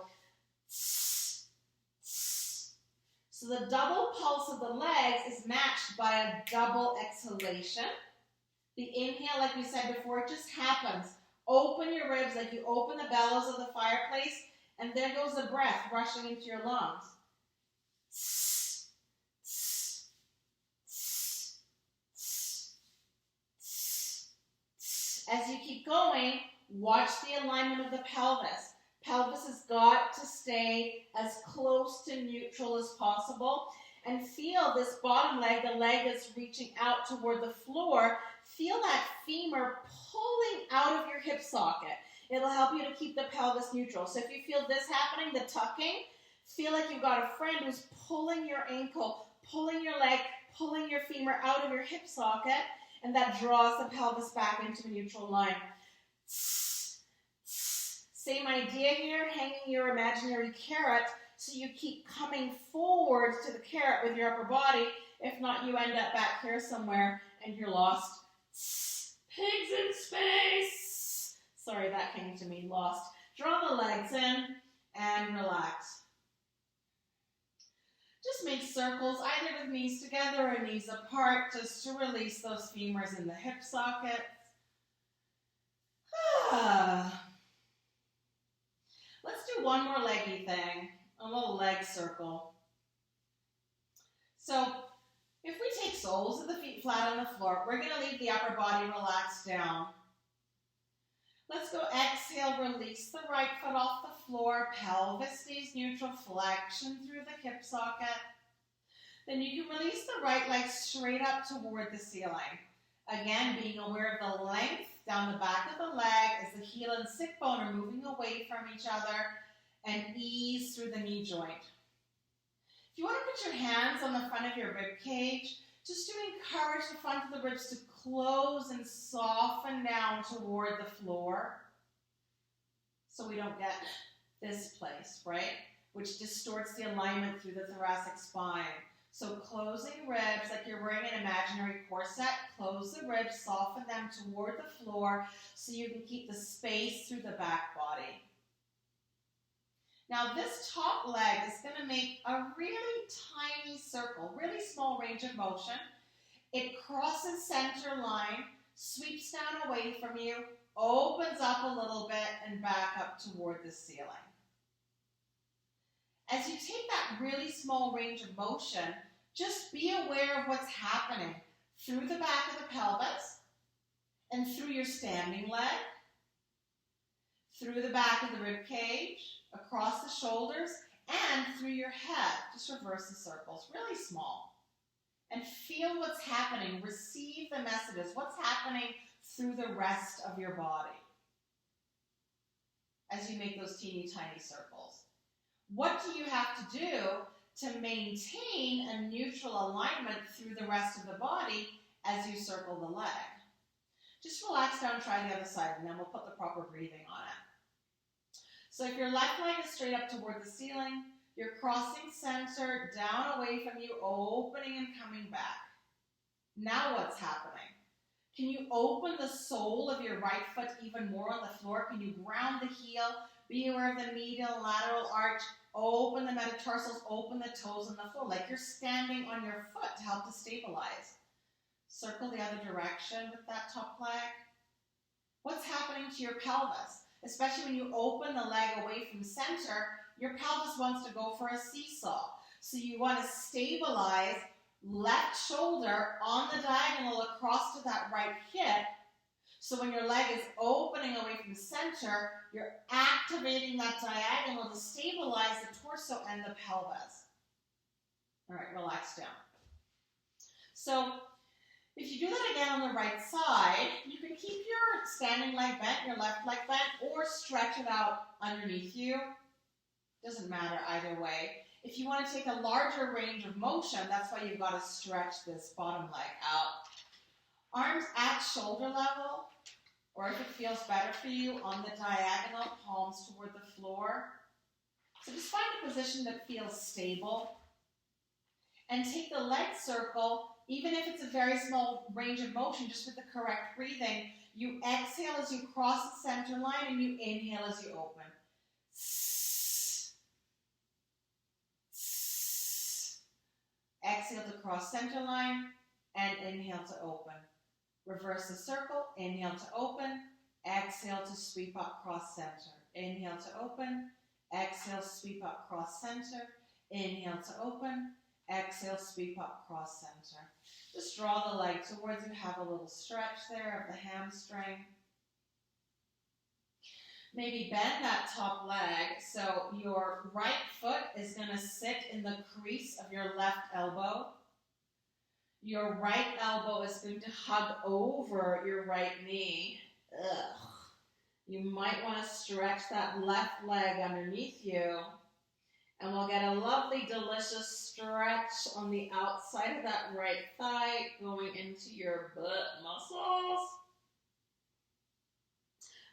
the double pulse of the legs is matched by a double exhalation. The inhale, like we said before, it just happens. Open your ribs like you open the bellows of the fireplace, and there goes the breath rushing into your lungs. As you keep going, watch the alignment of the pelvis. Pelvis has got to stay as close to neutral as possible. And feel this bottom leg, the leg is reaching out toward the floor. Feel that femur pulling out of your hip socket. It'll help you to keep the pelvis neutral. So if you feel this happening, the tucking, feel like you've got a friend who's pulling your ankle, pulling your leg, pulling your femur out of your hip socket, and that draws the pelvis back into a neutral line. Same idea here, hanging your imaginary carrot so you keep coming forward to the carrot with your upper body. If not, you end up back here somewhere and you're lost. Pigs in space. Sorry, that came to me, lost. Draw the legs in and relax. Just make circles, either with knees together or knees apart, just to release those femurs in the hip sockets. Let's do one more leggy thing, a little leg circle. So, if we take soles of the feet flat on the floor, we're going to leave the upper body relaxed down. Let's go exhale, release the right foot off the floor, pelvis stays neutral, flexion through the hip socket. Then you can release the right leg straight up toward the ceiling. Again, being aware of the length down the back of the leg as the heel and sit bone are moving away from each other, and ease through the knee joint. If you want to put your hands on the front of your rib cage Just to encourage the front of the ribs to close and soften down toward the floor so we don't get this place, right? Which distorts the alignment through the thoracic spine. So closing ribs, like you're wearing an imaginary corset, close the ribs, soften them toward the floor so you can keep the space through the back body. Now this top leg is going to make a really tiny circle, really small range of motion. It crosses center line, sweeps down away from you, opens up a little bit, and back up toward the ceiling. As you take that really small range of motion, just be aware of what's happening through the back of the pelvis and through your standing leg, through the back of the rib cage, across the shoulders, and through your head. Just reverse the circles, really small. And feel what's happening. Receive the messages. What's happening through the rest of your body as you make those teeny tiny circles. What do you have to do to maintain a neutral alignment through the rest of the body as you circle the leg? Just relax down, try the other side, and then we'll put the proper breathing on it. So if your left leg is straight up toward the ceiling, you're crossing center, down away from you, opening and coming back. Now what's happening? Can you open the sole of your right foot even more on the floor? Can you ground the heel? Be aware of the medial lateral arch. Open the metatarsals, open the toes on the floor, like you're standing on your foot to help to stabilize. Circle the other direction with that top leg. What's happening to your pelvis? Especially when you open the leg away from center, your pelvis wants to go for a seesaw. So you want to stabilize left shoulder on the diagonal across to that right hip. So when your leg is opening away from center, you're activating that diagonal to stabilize the torso and the pelvis. All right, relax down. So if you do that again on the right side, you can keep your standing leg bent, your left leg bent, or stretch it out underneath you. Doesn't matter either way. If you want to take a larger range of motion, that's why you've got to stretch this bottom leg out. Arms at shoulder level, or if it feels better for you, on the diagonal, palms toward the floor. So just find a position that feels stable. And take the leg circle, even if it's a very small range of motion, just with the correct breathing. You exhale as you cross the center line, and you inhale as you open. Exhale to cross center line, and inhale to open. Reverse the circle, inhale to open, exhale to sweep up cross center. Inhale to open, exhale, sweep up cross center, inhale to open, exhale, sweep up cross center. Just draw the leg towards you, have a little stretch there of the hamstring. Maybe bend that top leg so your right foot is going to sit in the crease of your left elbow. Your right elbow is going to hug over your right knee. Ugh. You might want to stretch that left leg underneath you. And we'll get a lovely, delicious stretch on the outside of that right thigh going into your butt muscles.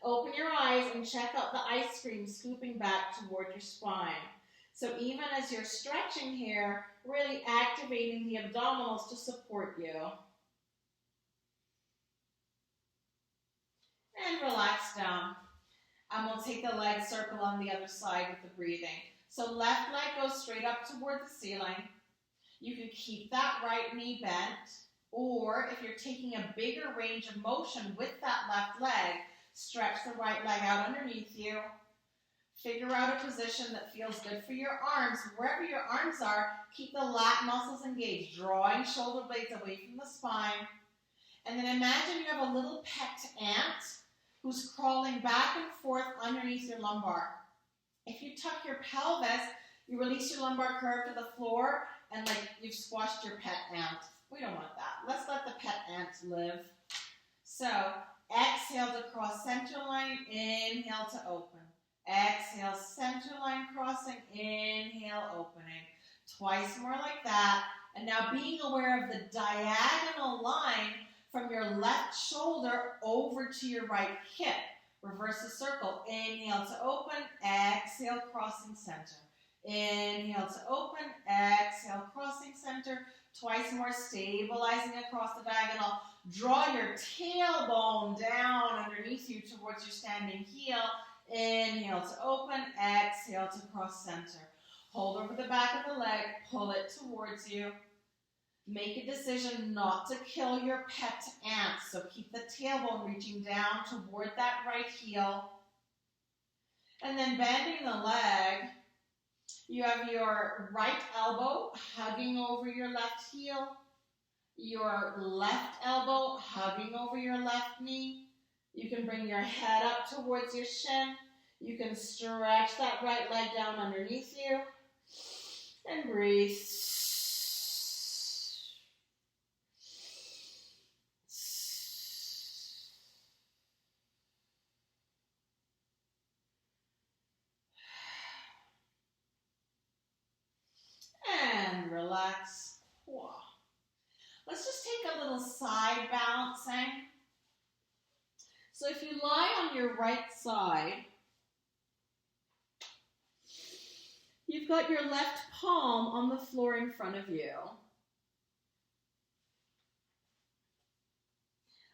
Open your eyes and check out the ice cream scooping back toward your spine. So even as you're stretching here, really activating the abdominals to support you. And relax down. And we'll take the leg circle on the other side with the breathing. So left leg goes straight up toward the ceiling. You can keep that right knee bent, or if you're taking a bigger range of motion with that left leg, stretch the right leg out underneath you. Figure out a position that feels good for your arms. Wherever your arms are, keep the lat muscles engaged, drawing shoulder blades away from the spine. And then imagine you have a little pet ant who's crawling back and forth underneath your lumbar. If you tuck your pelvis, you release your lumbar curve to the floor, and like you've squashed your pet ant. We don't want that. Let's let the pet ant live. So exhale to cross center line, inhale to open. Exhale, center line crossing, inhale, opening. Twice more like that, And now being aware of the diagonal line from your left shoulder over to your right hip. Reverse the circle. Inhale to open, exhale, crossing center. Inhale to open, exhale, crossing center. Twice more, stabilizing across the diagonal. Draw your tailbone down underneath you towards your standing heel. Inhale to open, exhale to cross center. Hold over the back of the leg, pull it towards you. Make a decision not to kill your pet ant, so keep the tailbone reaching down toward that right heel. And then bending the leg, you have your right elbow hugging over your left heel, your left elbow hugging over your left knee. You can bring your head up towards your shin. You can stretch that right leg down underneath you. And breathe. And relax. Let's just take a little side balancing. So if you lie on your right side, you've got your left palm on the floor in front of you.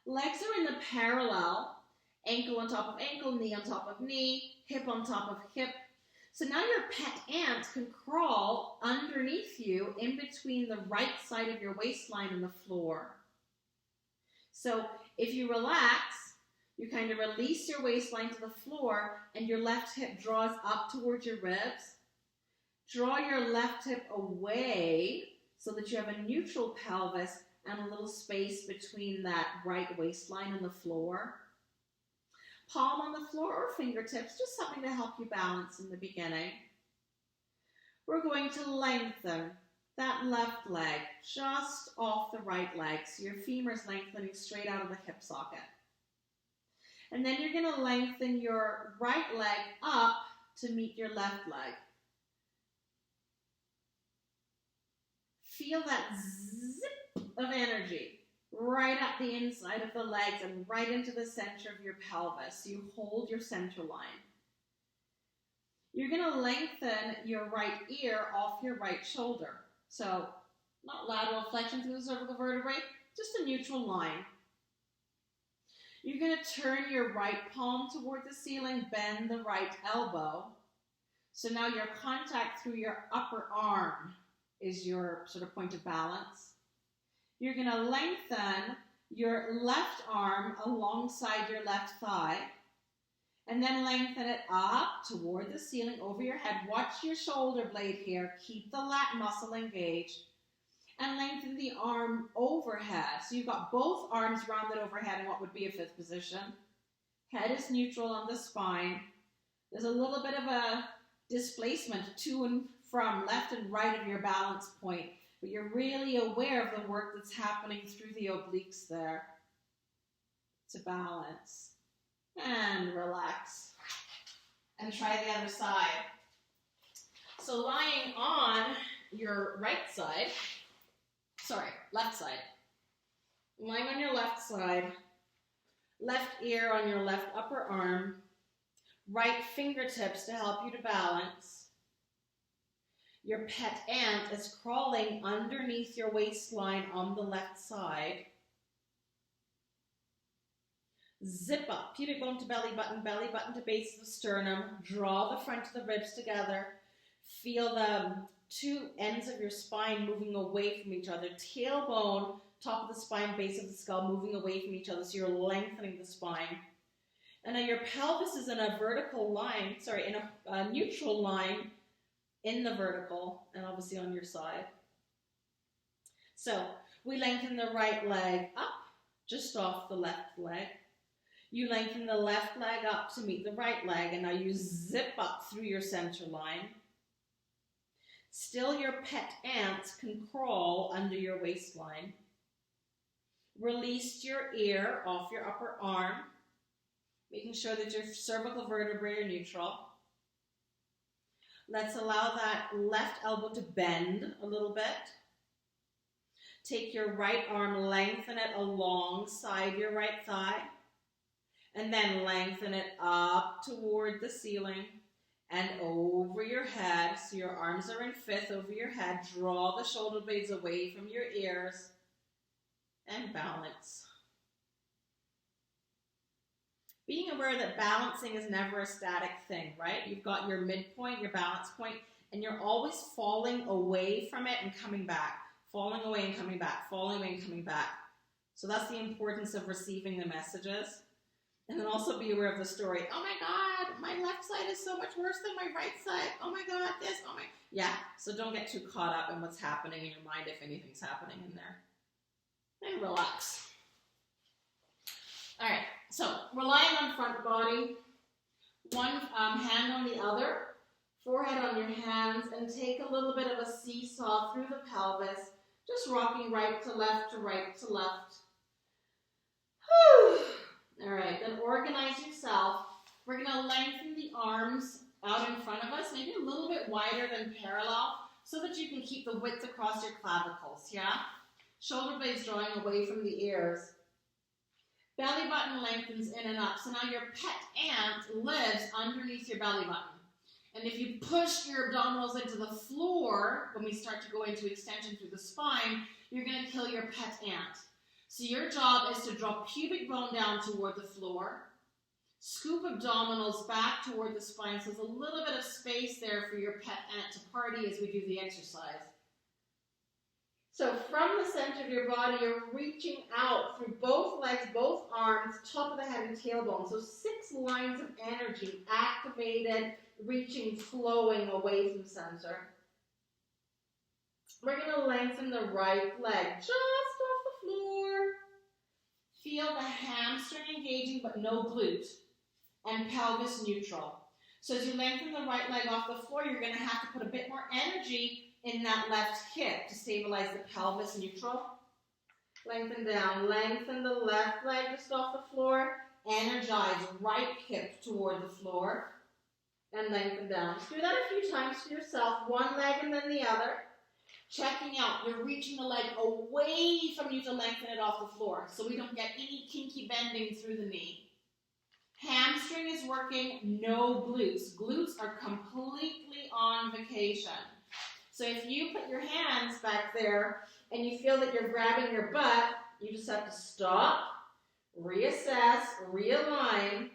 Legs are in the parallel, ankle on top of ankle, knee on top of knee, hip on top of hip. So now your pet ant can crawl underneath you in between the right side of your waistline and the floor. So if you relax, you kind of release your waistline to the floor and your left hip draws up towards your ribs. Draw your left hip away so that you have a neutral pelvis and a little space between that right waistline and the floor. Palm on the floor or fingertips, just something to help you balance in the beginning. We're going to lengthen that left leg just off the right leg, so your femur is lengthening straight out of the hip socket. And then you're going to lengthen your right leg up to meet your left leg. Feel that zip of energy right up the inside of the legs and right into the center of your pelvis. So you hold your center line. You're going to lengthen your right ear off your right shoulder. So not lateral flexion through the cervical vertebrae, just a neutral line. You're going to turn your right palm toward the ceiling, bend the right elbow. So now your contact through your upper arm is your sort of point of balance. You're going to lengthen your left arm alongside your left thigh, and then lengthen it up toward the ceiling over your head. Watch your shoulder blade here. Keep the lat muscle engaged, and lengthen the arm overhead. So you've got both arms rounded overhead in what would be a fifth position. Head is neutral on the spine. There's a little bit of a displacement to and from left and right of your balance point, but you're really aware of the work that's happening through the obliques there to balance. And relax. And try the other side. So lying on your left side, lying on your left side, left ear on your left upper arm, right fingertips to help you to balance. Your pet ant is crawling underneath your waistline on the left side. Zip up, pubic bone to belly button to base of the sternum. Draw the front of the ribs together. Feel the two ends of your spine moving away from each other. Tailbone, top of the spine, base of the skull moving away from each other, so you're lengthening the spine. And now your pelvis is in a vertical line, in a neutral line in the vertical, and obviously on your side. So we lengthen the right leg up, just off the left leg. You lengthen the left leg up to meet the right leg, and now you zip up through your center line. Still, your pet ant can crawl under your waistline. Release your ear off your upper arm, making sure that your cervical vertebrae are neutral. Let's allow that left elbow to bend a little bit. Take your right arm, lengthen it alongside your right thigh, and then lengthen it up toward the ceiling and over your head. So your arms are in fifth over your head. Draw the shoulder blades away from your ears and balance. Being aware that balancing is never a static thing, right? You've got your midpoint, your balance point, and you're always falling away from it and coming back. Falling away and coming back, falling away and coming back. So that's the importance of receiving the messages. And then also be aware of the story. Oh my God, my left side is so much worse than my right side. Oh my God, this, oh my. Yeah, so don't get too caught up in what's happening in your mind if anything's happening in there. And relax. All right, so relying on front body, one hand on the other, forehead on your hands, and take a little bit of a seesaw through the pelvis, just rocking right to left to right to left. Whew. All right, then organize yourself. We're going to lengthen the arms out in front of us, maybe a little bit wider than parallel, so that you can keep the width across your clavicles, yeah? Shoulder blades drawing away from the ears. Belly button lengthens in and up. So now your pet ant lives underneath your belly button. And if you push your abdominals into the floor, when we start to go into extension through the spine, you're going to kill your pet ant. So your job is to drop pubic bone down toward the floor, scoop abdominals back toward the spine, so there's a little bit of space there for your pet ant to party as we do the exercise. So from the center of your body, you're reaching out through both legs, both arms, top of the head and tailbone. So 6 lines of energy activated, reaching, flowing away from center. We're going to lengthen the right leg just off the floor. Feel the hamstring engaging, but no glute. And pelvis neutral. So as you lengthen the right leg off the floor, you're going to have to put a bit more energy in that left hip to stabilize the pelvis neutral. Lengthen down. Lengthen the left leg just off the floor. Energize right hip toward the floor. And lengthen down. Just do that a few times for yourself. One leg and then the other. Checking out. You're reaching the leg away from you to lengthen it off the floor, so we don't get any kinky bending through the knee. Hamstring is working, no glutes. Glutes are completely on vacation. So if you put your hands back there and you feel that you're grabbing your butt, you just have to stop, reassess, realign.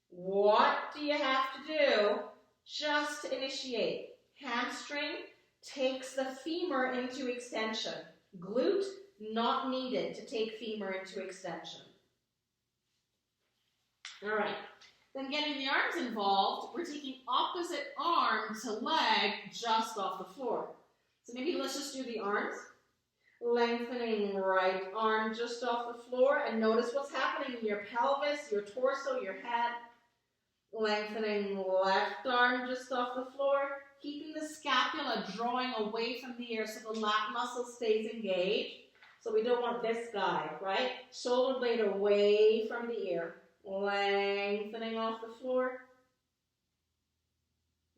What do you have to do just to initiate? Hamstring takes the femur into extension. Glute, not needed to take femur into extension. All right, then getting the arms involved, we're taking opposite arm to leg just off the floor. So maybe let's just do the arms. Lengthening right arm just off the floor, and notice what's happening in your pelvis, your torso, your head. Lengthening left arm just off the floor, keeping the scapula drawing away from the ear so the lat muscle stays engaged. So we don't want this guy, right? Shoulder blade away from the ear. Lengthening off the floor.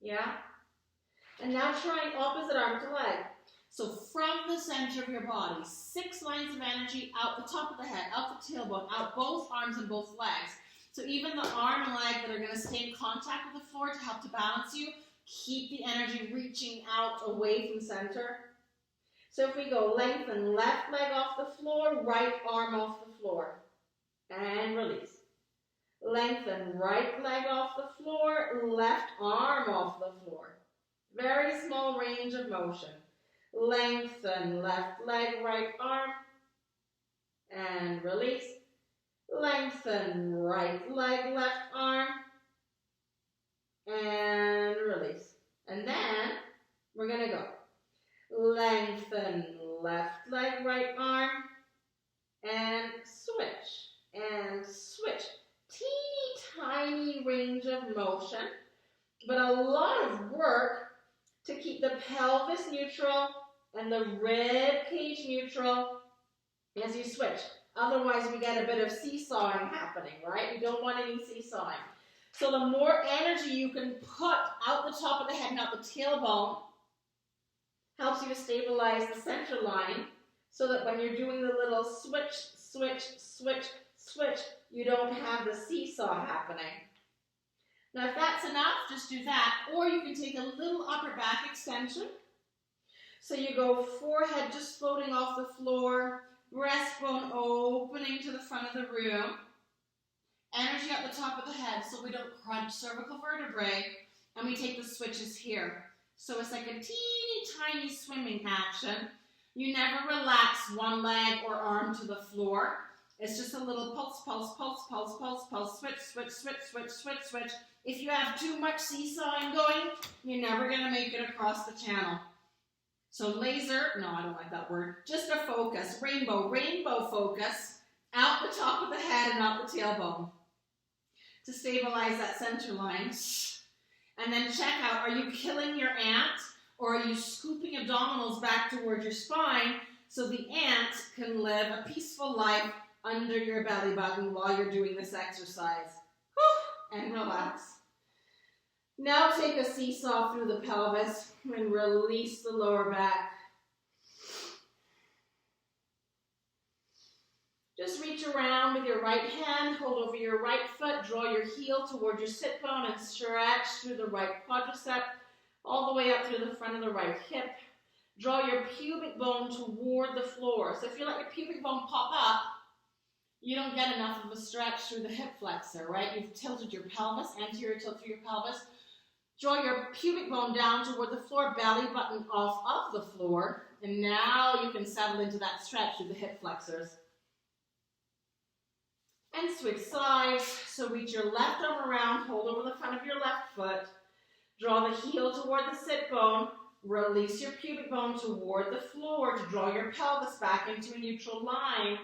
Yeah? And now trying opposite arm to leg. So from the center of your body, 6 lines of energy out the top of the head, out the tailbone, out both arms and both legs. So even the arm and leg that are going to stay in contact with the floor to help to balance you, keep the energy reaching out away from center. So if we go lengthen left leg off the floor, right arm off the floor, and release. Lengthen right leg off the floor, left arm off the floor. Very small range of motion. Lengthen left leg, right arm, and release. Lengthen right leg, left arm, and release. And then we're going to go. Lengthen left leg, right arm, and switch, and switch. Teeny tiny range of motion, but a lot of work to keep the pelvis neutral and the rib cage neutral as you switch. Otherwise, we get a bit of seesawing happening, right? We don't want any seesawing. So the more energy you can put out the top of the head and out the tailbone helps you to stabilize the center line so that when you're doing the little switch, switch, switch, switch, you don't have the seesaw happening. Now, if that's enough, just do that. Or you can take a little upper back extension. So you go forehead just floating off the floor, breastbone opening to the front of the room. Energy at the top of the head so we don't crunch cervical vertebrae. And we take the switches here. So it's like a teeny tiny swimming action. You never relax one leg or arm to the floor. It's just a little pulse, pulse, pulse, pulse, pulse, pulse, switch, switch, switch, switch, switch, switch. If you have too much seesawing going, you're never going to make it across the channel. So laser, no, I don't like that word. Just a focus, rainbow, rainbow focus, out the top of the head and out the tailbone to stabilize that center line. And then check out, are you killing your ant or are you scooping abdominals back towards your spine so the ant can live a peaceful life under your belly button while you're doing this exercise? Whew, and relax. Now take a seesaw through the pelvis and release the lower back. Just reach around with your right hand, hold over your right foot, draw your heel toward your sit bone and stretch through the right quadricep all the way up through the front of the right hip. Draw your pubic bone toward the floor. So if you let your pubic bone pop up, you don't get enough of a stretch through the hip flexor, right? You've tilted your pelvis, anterior tilt through your pelvis. Draw your pubic bone down toward the floor, belly button off of the floor, and now you can settle into that stretch through the hip flexors. And switch sides, so reach your left arm around, hold over the front of your left foot, draw the heel toward the sit bone, release your pubic bone toward the floor to draw your pelvis back into a neutral line.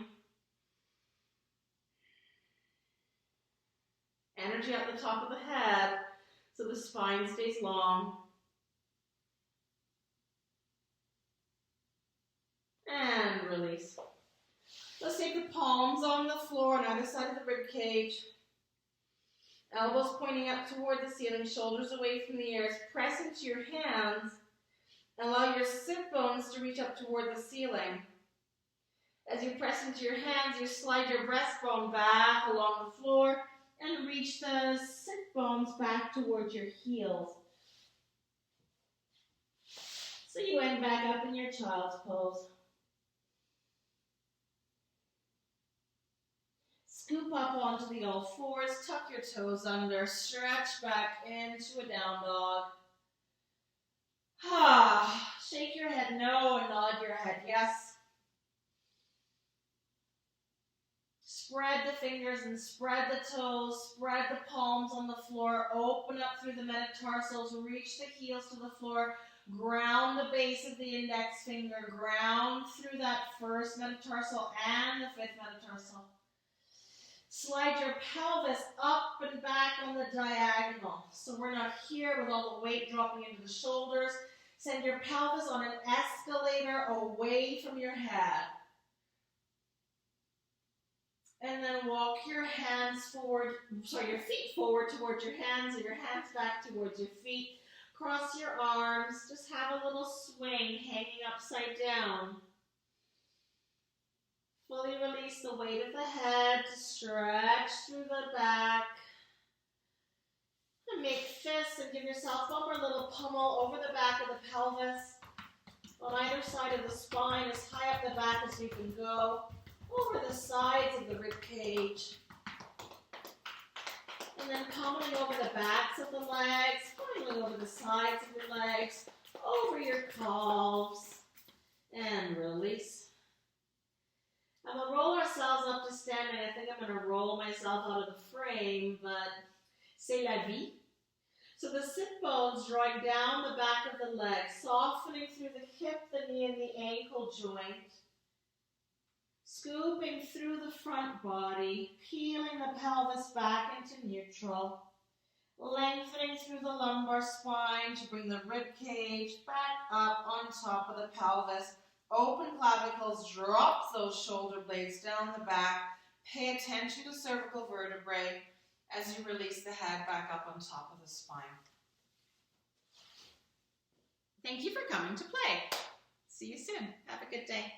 Energy at the top of the head, so the spine stays long. And release. Let's take the palms on the floor on either side of the rib cage. Elbows pointing up toward the ceiling, shoulders away from the ears. Press into your hands. Allow your sit bones to reach up toward the ceiling. As you press into your hands, you slide your breastbone back along the floor and reach the sit bones back towards your heels. So you end back up in your child's pose. Scoop up onto the all fours, tuck your toes under, stretch back into a down dog. Shake your head no and nod your head yes. Spread the fingers and spread the toes, spread the palms on the floor, open up through the metatarsals, reach the heels to the floor, ground the base of the index finger, ground through that first metatarsal and the fifth metatarsal. Slide your pelvis up and back on the diagonal. So we're not here with all the weight dropping into the shoulders. Send your pelvis on an escalator away from your head. And then walk your hands forward, your feet forward towards your hands and your hands back towards your feet. Cross your arms, just have a little swing hanging upside down. Fully release the weight of the head to stretch through the back. And make fists and give yourself one more little pummel over the back of the pelvis. On either side of the spine, as high up the back as you can go. Over the sides of the rib cage. And then pummeling over the backs of the legs, finally over the sides of your legs, over your calves, and release. And we'll roll ourselves up to standing. I think I'm going to roll myself out of the frame, but c'est la vie. So the sit bones drawing down the back of the leg, softening through the hip, the knee, and the ankle joint. Scooping through the front body, peeling the pelvis back into neutral, lengthening through the lumbar spine to bring the rib cage back up on top of the pelvis. Open clavicles, drop those shoulder blades down the back. Pay attention to cervical vertebrae as you release the head back up on top of the spine. Thank you for coming to play. See you soon. Have a good day.